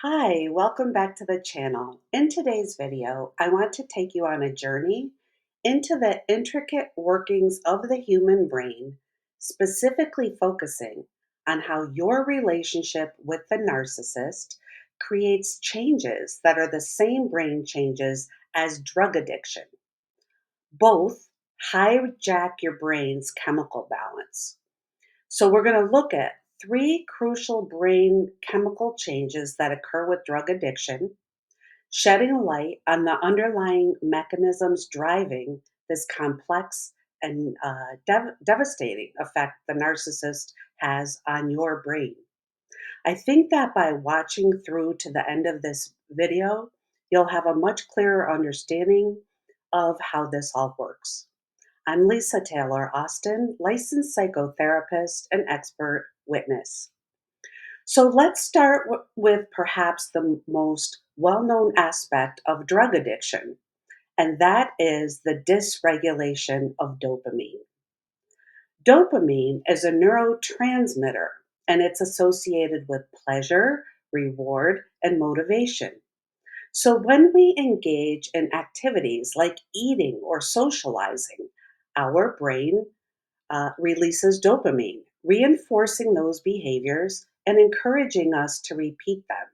Hi, welcome back to the channel. In today's video, I want to take you on a journey into the intricate workings of the human brain, specifically focusing on how your relationship with the narcissist creates changes that are the same brain changes as drug addiction. Both hijack your brain's chemical balance. So, we're going to look at three crucial brain chemical changes that occur with drug addiction, shedding light on the underlying mechanisms driving this complex and devastating effect the narcissist has on your brain. I think that by watching through to the end of this video, you'll have a much clearer understanding of how this all works. I'm Lisa Taylor Austin, licensed psychotherapist and expert witness. So let's start with perhaps the most well known aspect of drug addiction, and that is the dysregulation of dopamine. Dopamine is a neurotransmitter, and it's associated with pleasure, reward, and motivation. So, when we engage in activities like eating or socializing, our brain releases dopamine, reinforcing those behaviors and encouraging us to repeat them.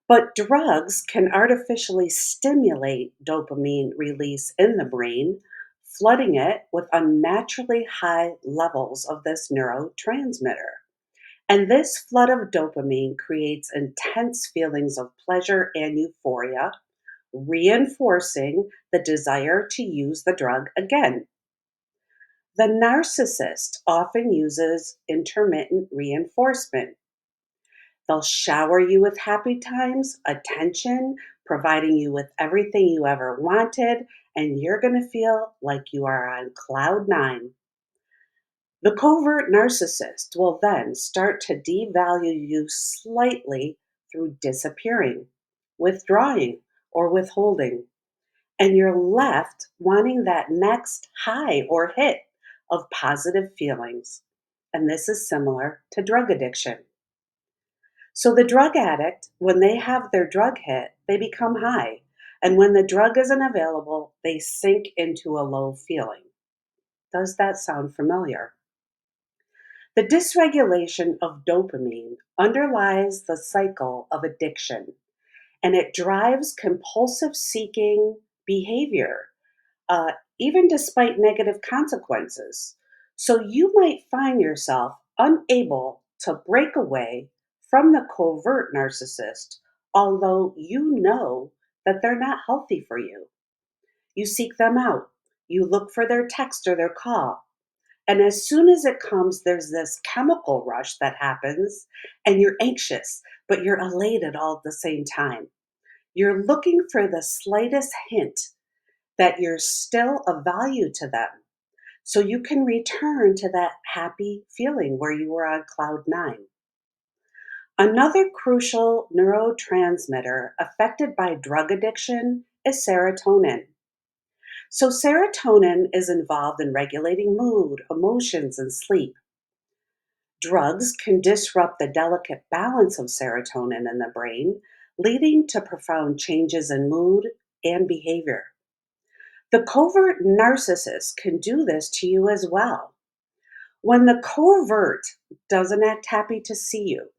But drugs can artificially stimulate dopamine release in the brain, flooding it with unnaturally high levels of this neurotransmitter. And this flood of dopamine creates intense feelings of pleasure and euphoria, reinforcing the desire to use the drug again. The narcissist often uses intermittent reinforcement. They'll shower you with happy times, attention, providing you with everything you ever wanted, and you're going to feel like you are on cloud nine. The covert narcissist will then start to devalue you slightly through disappearing, withdrawing, or withholding. And you're left wanting that next high or hit of positive feelings. And this is similar to drug addiction. So the drug addict, when they have their drug hit, they become high. And when the drug isn't available, they sink into a low feeling. Does that sound familiar? The dysregulation of dopamine underlies the cycle of addiction, and it drives compulsive seeking behavior, even despite negative consequences. So you might find yourself unable to break away from the covert narcissist, although you know that they're not healthy for you. You seek them out, you look for their text or their call. And as soon as it comes, there's this chemical rush that happens, and you're anxious, but you're elated all at the same time. You're looking for the slightest hint that you're still of value to them. So you can return to that happy feeling where you were on cloud nine. Another crucial neurotransmitter affected by drug addiction is serotonin. So, serotonin is involved in regulating mood, emotions, and sleep. Drugs can disrupt the delicate balance of serotonin in the brain, leading to profound changes in mood and behavior. The covert narcissist can do this to you as well. When the covert doesn't act happy to see you,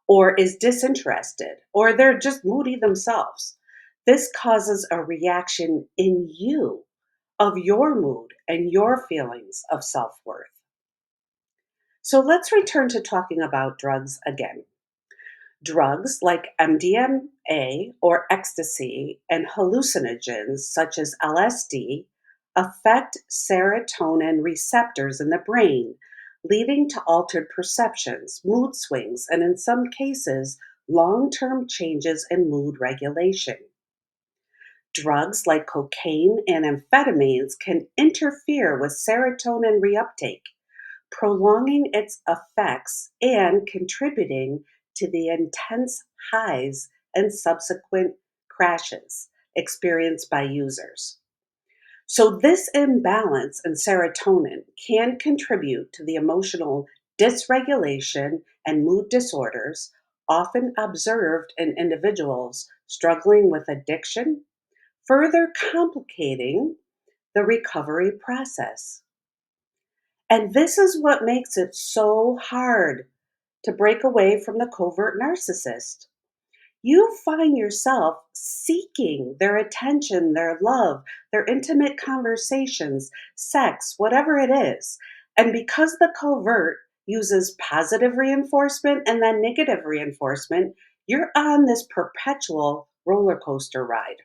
or is disinterested, or they're just moody themselves, this causes a reaction in you of your mood and your feelings of self worth. So let's return to talking about drugs again. Drugs like MDMA or ecstasy and hallucinogens such as LSD affect serotonin receptors in the brain, leading to altered perceptions, mood swings, and in some cases, long term changes in mood regulation. Drugs like cocaine and amphetamines can interfere with serotonin reuptake, prolonging its effects and contributing to the intense highs and subsequent crashes experienced by users. So, this imbalance in serotonin can contribute to the emotional dysregulation and mood disorders, often observed in individuals struggling with addiction, further complicating the recovery process. And this is what makes it so hard to break away from the covert narcissist. You find yourself seeking their attention, their love, their intimate conversations, sex, whatever it is. And because the covert uses positive reinforcement and then negative reinforcement, you're on this perpetual roller coaster ride.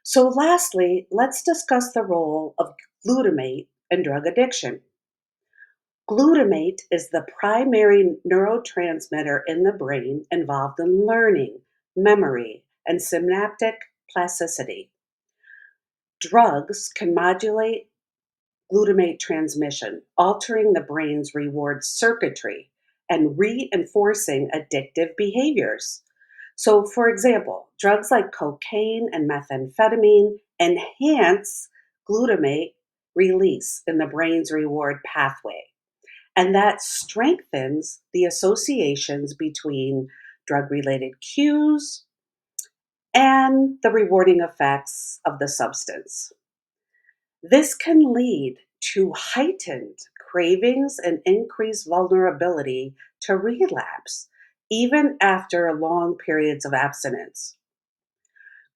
So, lastly, let's discuss the role of glutamate in drug addiction. Glutamate is the primary neurotransmitter in the brain involved in learning, memory, and synaptic plasticity. Drugs can modulate glutamate transmission, altering the brain's reward circuitry and reinforcing addictive behaviors. So, for example, drugs like cocaine and methamphetamine enhance glutamate release in the brain's reward pathway. And that strengthens the associations between drug related cues and the rewarding effects of the substance. This can lead to heightened cravings and increased vulnerability to relapse, even after long periods of abstinence.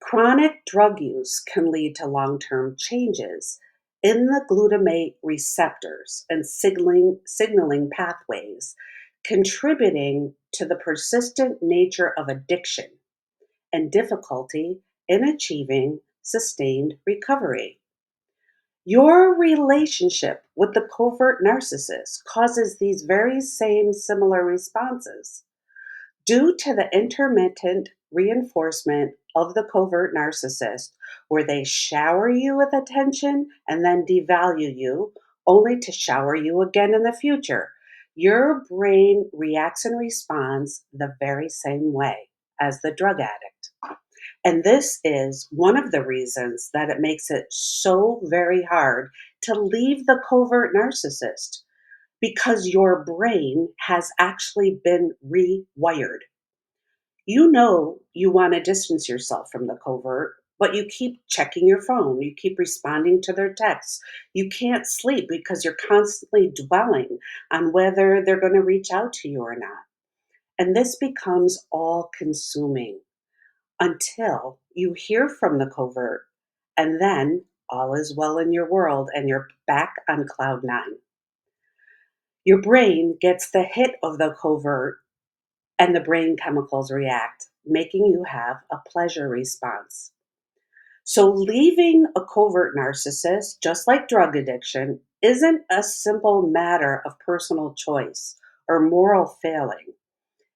Chronic drug use can lead to long term changes in the glutamate receptors and signaling pathways, contributing to the persistent nature of addiction and difficulty in achieving sustained recovery. Your relationship with the covert narcissist causes these very same similar responses. Due to the intermittent reinforcement of the covert narcissist, where they shower you with attention and then devalue you, only to shower you again in the future, your brain reacts and responds the very same way as the drug addict. And this is one of the reasons that it makes it so very hard to leave the covert narcissist, because your brain has actually been rewired. You know you want to distance yourself from the covert, but you keep checking your phone. You keep responding to their texts. You can't sleep because you're constantly dwelling on whether they're going to reach out to you or not. And this becomes all consuming until you hear from the covert, and then all is well in your world and you're back on cloud nine. Your brain gets the hit of the covert and the brain chemicals react, making you have a pleasure response. So, leaving a covert narcissist, just like drug addiction, isn't a simple matter of personal choice or moral failing.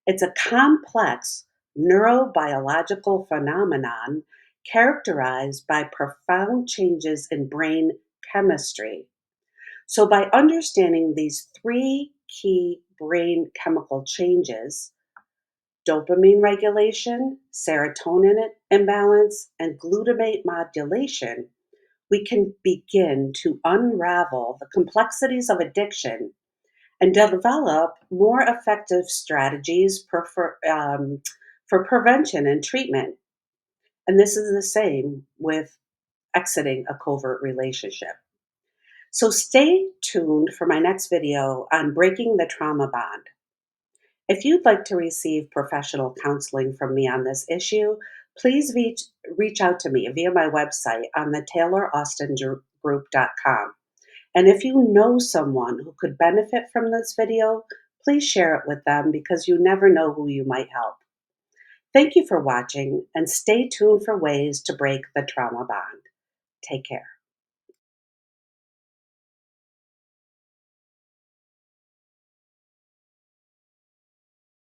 It's a complex neurobiological phenomenon characterized by profound changes in brain chemistry. So, by understanding these three key brain chemical changes, dopamine regulation, serotonin imbalance, and glutamate modulation, we can begin to unravel the complexities of addiction and develop more effective strategies for prevention and treatment. And this is the same with exiting a covert relationship. So stay tuned for my next video on breaking the trauma bond. If you'd like to receive professional counseling from me on this issue, please reach out to me via my website on the TaylorAustinGroup.com. And if you know someone who could benefit from this video, please share it with them, because you never know who you might help. Thank you for watching, and stay tuned for ways to break the trauma bond. Take care.